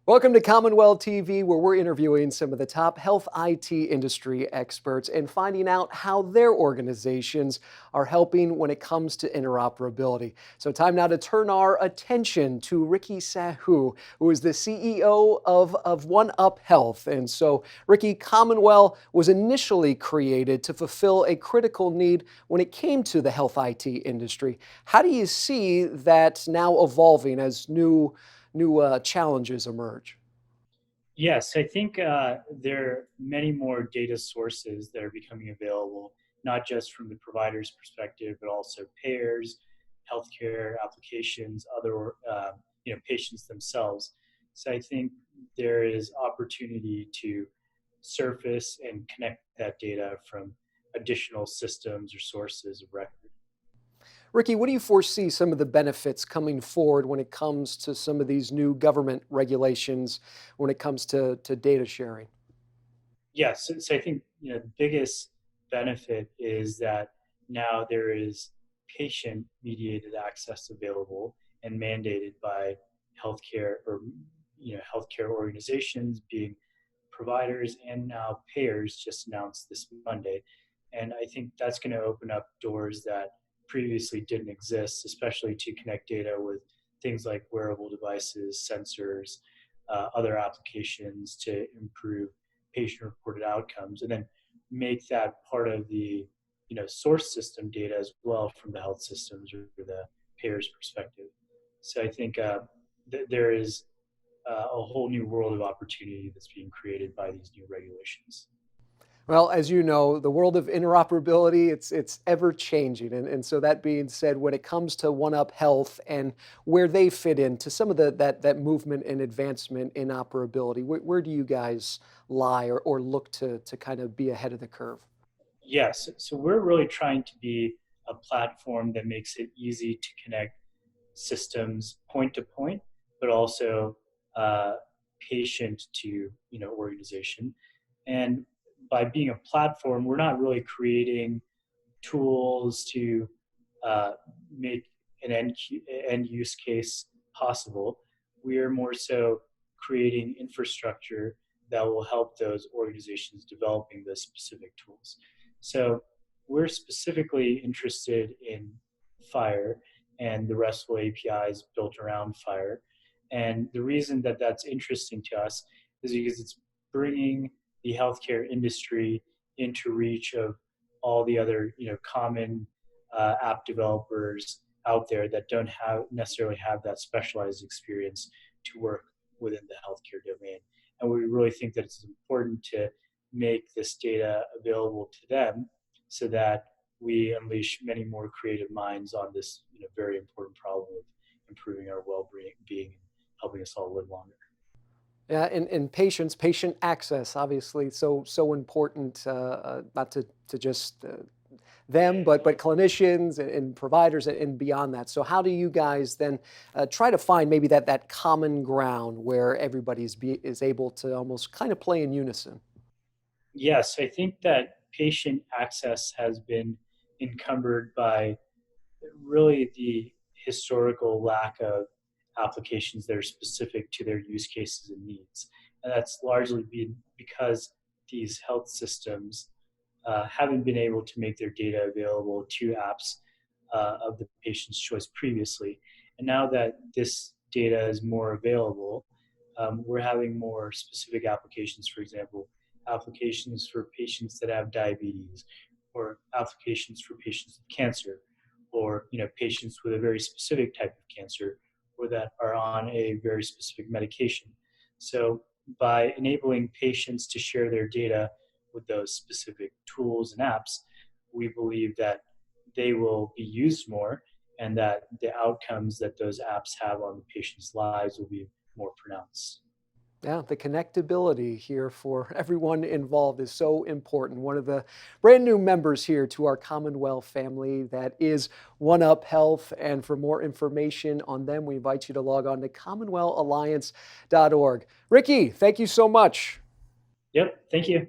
Welcome to CommonWell TV, where we're interviewing some of the top health IT industry experts and finding out how their organizations are helping when it comes to interoperability. So, time now to turn our attention to Ricky Sahu, who is the CEO of 1upHealth. And so, Ricky, CommonWell was initially created to fulfill a critical need when it came to the health IT industry. How do you see that now evolving as new challenges emerge? Yes, I think there are many more data sources that are becoming available, not just from the provider's perspective, but also payers, healthcare applications, other patients themselves. So I think there is opportunity to surface and connect that data from additional systems or sources of record. Ricky, what do you foresee some of the benefits coming forward when it comes to some of these new government regulations when it comes to data sharing? Yes, so I think the biggest benefit is that now there is patient-mediated access available and mandated by healthcare or healthcare organizations, being providers and now payers, just announced this Monday. And I think that's going to open up doors that previously didn't exist, especially to connect data with things like wearable devices, sensors, other applications to improve patient-reported outcomes, and then make that part of the source system data as well from the health systems or the payer's perspective. So I think there is a whole new world of opportunity that's being created by these new regulations. Well, as you know, the world of interoperability, it's ever changing. And so that being said, when it comes to One Up Health and where they fit into some of that movement and advancement in operability, where do you guys lie or look to kind of be ahead of the curve? Yes, so we're really trying to be a platform that makes it easy to connect systems point to point, but also uh, patient to organization. And by being a platform, we're not really creating tools to uh, make an end use case possible. We are more so creating infrastructure that will help those organizations developing the specific tools. So we're specifically interested in Fire and the RESTful APIs built around Fire. And the reason that that's interesting to us is because it's bringing the healthcare industry into reach of all the other common app developers out there that don't have necessarily have that specialized experience to work within the healthcare domain. And we really think that it's important to make this data available to them so that we unleash many more creative minds on this very important problem of improving our well-being and helping us all live longer. Yeah, and patient access, obviously, so important, not to just them, but clinicians and providers and beyond that. So, how do you guys then try to find maybe that common ground where is able to almost kind of play in unison? Yes, I think that patient access has been encumbered by really the historical lack of applications that are specific to their use cases and needs. And that's largely been because these health systems haven't been able to make their data available to apps of the patient's choice previously. And now that this data is more available, we're having more specific applications, for example, applications for patients that have diabetes, or applications for patients with cancer, or patients with a very specific type of cancer, or that are on a very specific medication. So by enabling patients to share their data with those specific tools and apps, we believe that they will be used more, and that the outcomes that those apps have on the patient's lives will be more pronounced. Yeah, the connectability here for everyone involved is so important. One of the brand new members here to our CommonWell family that is One Up Health. And for more information on them, we invite you to log on to CommonWellAlliance.org. Ricky, thank you so much. Yep, thank you.